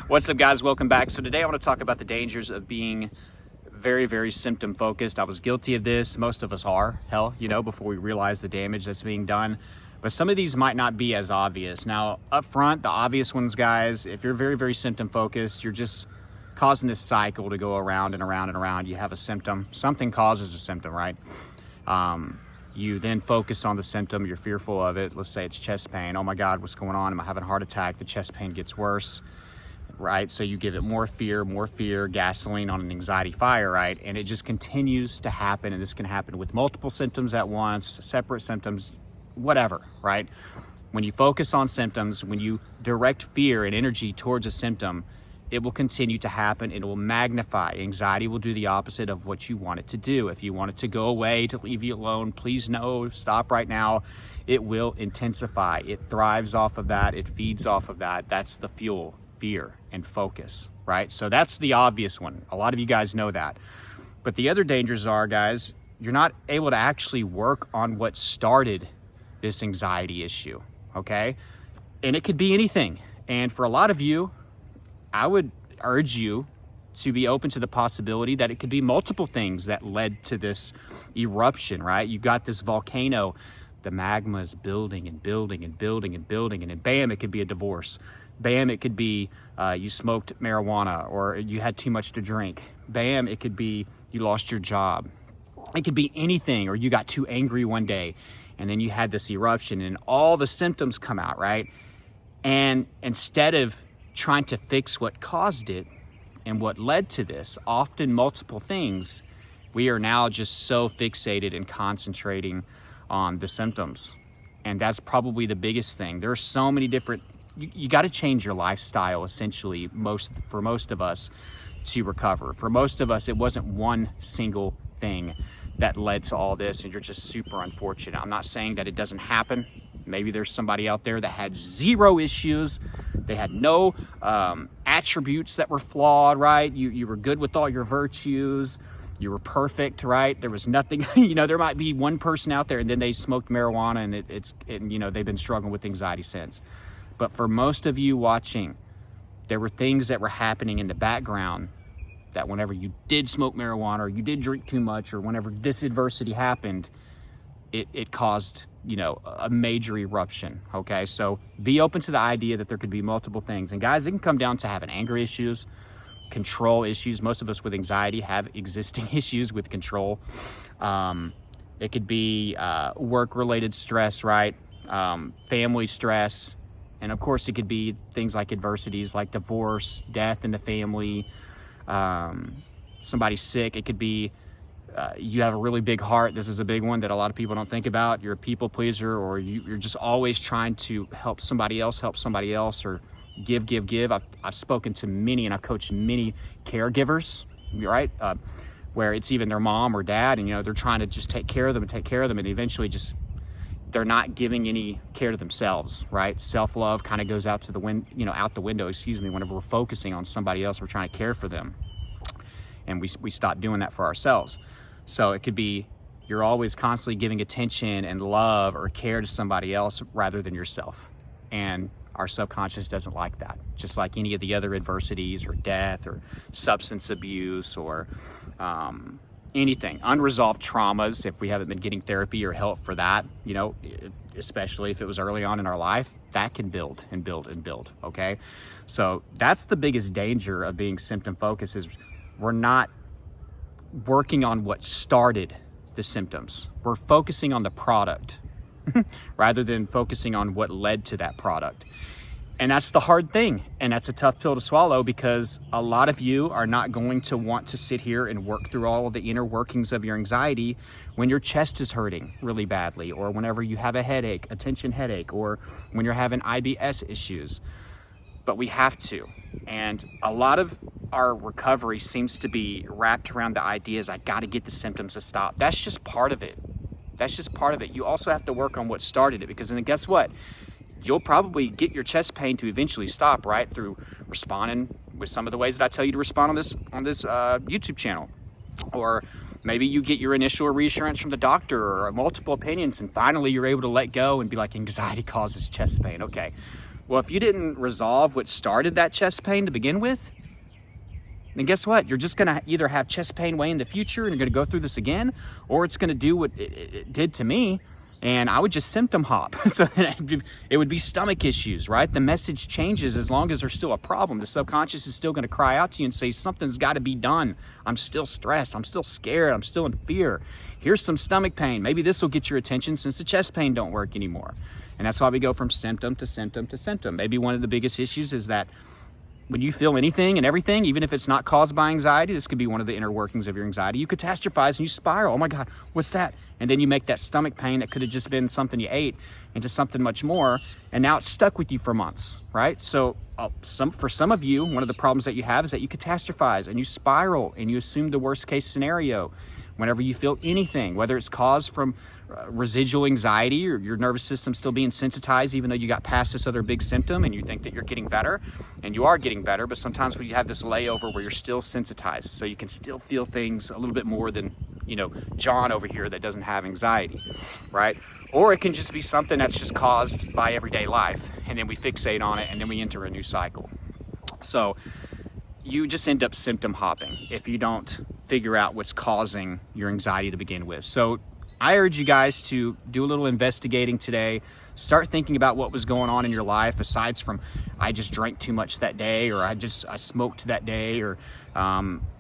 What's up, guys? Welcome back. So today I want to talk about the dangers of being very, very symptom focused. I was guilty of this. Most of us are, before we realize the damage that's being done. But some of these might not be as obvious. Now, up front, the obvious ones, guys, if you're very, very symptom focused, you're just causing this cycle to go around and around and around. You have a symptom, something causes a symptom, right? You then focus on the symptom, you're fearful of it. Let's say it's chest pain. Oh my God, what's going on? Am I having a heart attack? The chest pain gets worse, right? So you give it more fear, gasoline on an anxiety fire, right? And it just continues to happen. And this can happen with multiple symptoms at once, separate symptoms, whatever, right? When you focus on symptoms, when you direct fear and energy towards a symptom, it will continue to happen. It will magnify. Anxiety will do the opposite of what you want it to do. If you want it to go away, to leave you alone, please no, stop right now. It will intensify. It thrives off of that. It feeds off of that. That's the fuel, fear and focus, right? So that's the obvious one. A lot of you guys know that. But the other dangers are, guys, you're not able to actually work on what started this anxiety issue, okay? And it could be anything. And for a lot of you, I would urge you to be open to the possibility that it could be multiple things that led to this eruption, right? You got this volcano, the magma is building and building and building and building, and then bam, it could be a divorce. Bam, it could be you smoked marijuana or you had too much to drink. Bam, it could be you lost your job. It could be anything, or you got too angry one day and then you had this eruption and all the symptoms come out, right? And instead of trying to fix what caused it and what led to this, often multiple things, we are now just so fixated and concentrating on the symptoms. And that's probably the biggest thing. There are so many different, you got to change your lifestyle essentially for most of us to recover. For most of us, it wasn't one single thing that led to all this and you're just super unfortunate. I'm not saying that it doesn't happen. Maybe there's somebody out there that had zero issues. They had no attributes that were flawed, right? You were good with all your virtues. You were perfect, right? There was nothing, there might be one person out there and then they smoked marijuana and they've been struggling with anxiety since. But for most of you watching, there were things that were happening in the background that whenever you did smoke marijuana or you did drink too much or whenever this adversity happened, it caused a major eruption, okay? So be open to the idea that there could be multiple things. And guys, it can come down to having anger issues, control issues. Most of us with anxiety have existing issues with control. It could be work-related stress, right? Family stress. And of course, it could be things like adversities like divorce, death in the family, somebody sick. It could be you have a really big heart. This is a big one that a lot of people don't think about. You're a people pleaser, or you're just always trying to help somebody else, or give. I've spoken to many and I've coached many caregivers, right? Where it's even their mom or dad and, they're trying to just take care of them. And eventually just, they're not giving any care to themselves, right? Self-love kind of goes out the window, whenever we're focusing on somebody else, we're trying to care for them. And we stop doing that for ourselves. So it could be you're always constantly giving attention and love or care to somebody else rather than yourself. And our subconscious doesn't like that. Just like any of the other adversities or death or substance abuse or anything. Unresolved traumas, if we haven't been getting therapy or help for that, especially if it was early on in our life, that can build and build and build, okay? So that's the biggest danger of being symptom focused is we're not working on what started the symptoms. We're focusing on the product rather than focusing on what led to that product. And that's the hard thing. And that's a tough pill to swallow because a lot of you are not going to want to sit here and work through all of the inner workings of your anxiety when your chest is hurting really badly, or whenever you have a headache, a tension headache, or when you're having IBS issues. But we have to. And a lot of our recovery seems to be wrapped around the ideas, I got to get the symptoms to stop. That's just part of it. You also have to work on what started it, because then guess what? You'll probably get your chest pain to eventually stop, right? Through responding with some of the ways that I tell you to respond on this YouTube channel. Or maybe you get your initial reassurance from the doctor or multiple opinions, and finally you're able to let go and be like, anxiety causes chest pain. Okay. Well, if you didn't resolve what started that chest pain to begin with, then guess what? You're just gonna either have chest pain way in the future and you're gonna go through this again, or it's gonna do what it did to me, and I would just symptom hop. So it would be stomach issues, right? The message changes as long as there's still a problem. The subconscious is still gonna cry out to you and say, something's gotta be done. I'm still stressed, I'm still scared, I'm still in fear. Here's some stomach pain. Maybe this will get your attention since the chest pain don't work anymore. And that's why we go from symptom to symptom to symptom. Maybe one of the biggest issues is that when you feel anything and everything, even if it's not caused by anxiety, this could be one of the inner workings of your anxiety. You catastrophize and you spiral. Oh my God, what's that? And then you make that stomach pain that could have just been something you ate into something much more. And now it's stuck with you for months, right? So for some of you, one of the problems that you have is that you catastrophize and you spiral and you assume the worst case scenario whenever you feel anything, whether it's caused from residual anxiety or your nervous system still being sensitized even though you got past this other big symptom and you think that you're getting better, and you are getting better, but sometimes when you have this layover where you're still sensitized, so you can still feel things a little bit more than, you know, John over here that doesn't have anxiety, right? Or it can just be something that's just caused by everyday life, and then we fixate on it and then we enter a new cycle. So you just end up symptom hopping if you don't figure out what's causing your anxiety to begin with. So I urge you guys to do a little investigating today. Start thinking about what was going on in your life aside from I just drank too much that day, or I smoked that day, or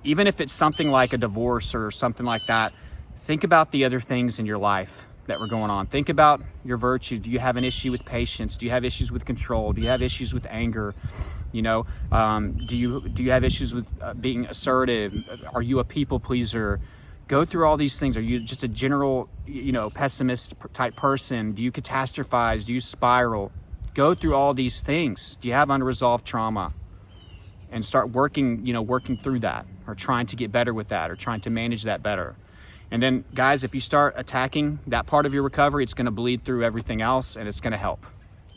even if it's something like a divorce or something like that, think about the other things in your life that were going on. Think about your virtues. Do you have an issue with patience? Do you have issues with control? Do you have issues with anger? You know, do you have issues with being assertive? Are you a people pleaser? Go through all these things. Are you just a general, you know, pessimist type person? Do you catastrophize? Do you spiral? Go through all these things. Do you have unresolved trauma? And start working through that, or trying to get better with that, or trying to manage that better. And then guys, if you start attacking that part of your recovery, it's going to bleed through everything else and it's going to help.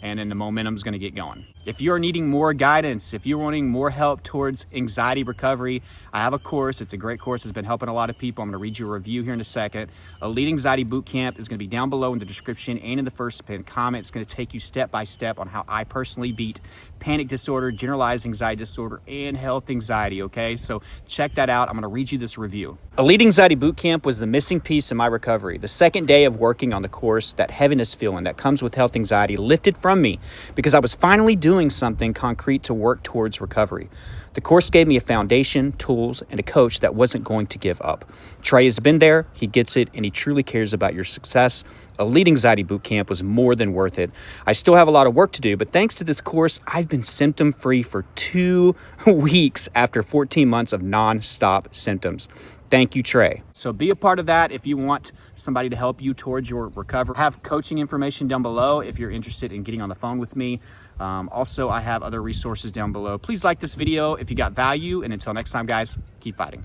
And then the momentum's going to get going. If you're needing more guidance, if you're wanting more help towards anxiety recovery, I have a course. It's a great course. It's been helping a lot of people. I'm going to read you a review here in a second. ELITE Anxiety Bootcamp is going to be down below in the description and in the first pinned comment. It's going to take you step by step on how I personally beat panic disorder, generalized anxiety disorder, and health anxiety, okay? So check that out. I'm going to read you this review. ELITE Anxiety Bootcamp was the missing piece in my recovery. The second day of working on the course, that heaviness feeling that comes with health anxiety lifted from me because I was finally doing something concrete to work towards recovery. The course gave me a foundation, tools, and a coach that wasn't going to give up. Trey has been there, he gets it, and he truly cares about your success. ELITE Anxiety Bootcamp was more than worth it. I still have a lot of work to do, but thanks to this course, I've been symptom-free for 2 weeks after 14 months of non-stop symptoms. Thank you, Trey. So be a part of that if you want somebody to help you towards your recovery. I have coaching information down below if you're interested in getting on the phone with me. Also, I have other resources down below. Please like this video if you got value, and until next time, guys, keep fighting.